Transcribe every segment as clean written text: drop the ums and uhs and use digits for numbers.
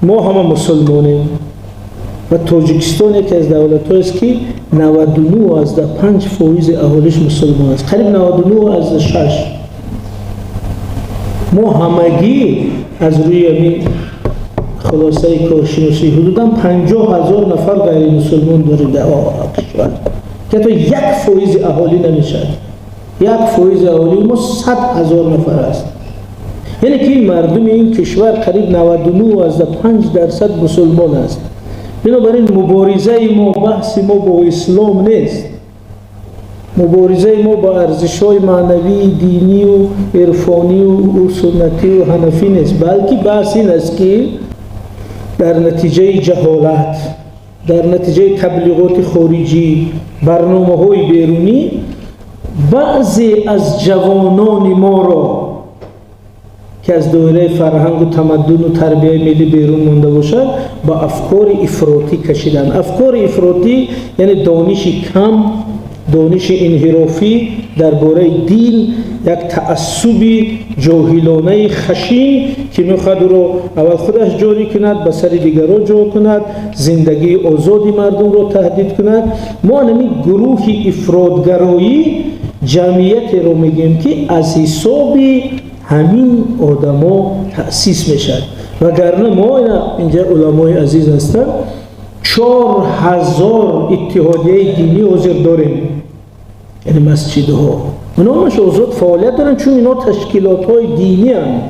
ما همه مسلمانیم و تاجیکستان یکی از دولت است که 99.5% اهالیش مسلمان است، قریب 99.6. ما همگی از روی همین خلاصه کارشناسی حدوداً 50,000 نفر غیر مسلمان داریم در کشور که تا 1% اهالی نمیشد. 1% اهالی ما 100,000 نفر است. یعنی که این مردم این کشور قریب 99.5% مسلمان است. بنابراین مبارزه ما، بحث ما با اسلام نیست. مبارزه ما با ارزش‌های معنوی، دینی و عرفانی و سنتی و حنفی نیست، بلکه بحث این است که در نتیجه جهالت، در نتیجه تبلیغات خارجی، برنامه‌های بیرونی، بعضی از جوانان ما را که از دایره فرهنگ و تمدن و تربیت ملی بیرون مانده باشد با افکار افراطی کشیدن. افکار افراطی یعنی دانش کم، دانش انحرافی درباره دین، یک تعصب جاهلانه خشن که میخواد رو اول خودش جاری کند، به سر دیگران جا کند، زندگی آزادی مردم رو تهدید کند. ما نمی گروه افراطگرایی جمعیت رو میگیم که از حساب همین آدما تأسیس میشد. وگرنه ما اینجا علمای عزیز هستند 4,000 اتحادیه دینی حاضر داریم، یعنی مسجدها اونا همش آزاد فعالیت دارن، چون اینا تشکیلات های دینی هستند.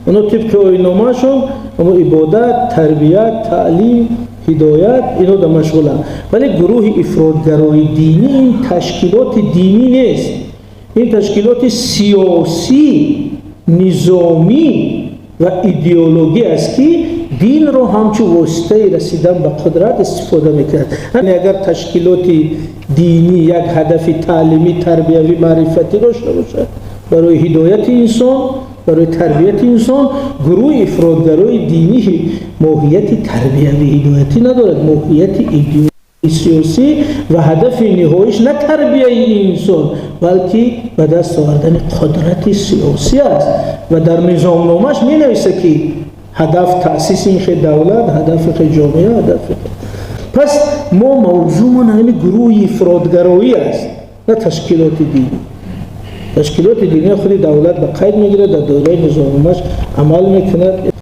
اونا طبق آیین‌نامه شون اما عبادت، تربیت، تعلیم، هدایت اینا در مشغولن. ولی گروه افراطگرای دینی این تشکیلات دینی نیست، این تشکیلات سیاسی، نظامی و ایدئولوژی است که دین رو همچون واسطه رسیدن به قدرت استفاده میکرد. یعنی اگر تشکیلات دینی یک هدف تعلیمی، تربیوی، معرفتی داشته باشد برای هدایت انسان، برای تربیت انسان، گروه افراطگرای دینی ماهیت تربیوی هدایتی ندارد، ماهیت ایدئولوژی سیاسی و هدف نهاییش نه تربیت انسان بلکه به دست آوردن قدرت سیاسی است و در نظام نامش می نویسه که هدف تأسیس این دولت، هدف جامعه، هدف. پس ما موضوعمون همین گروه افراطگرایی است، نه تشکیلات دینی. تشکیلات دینی خود دولت به قید میگیره، در دایره نظام نامش عمل میکند.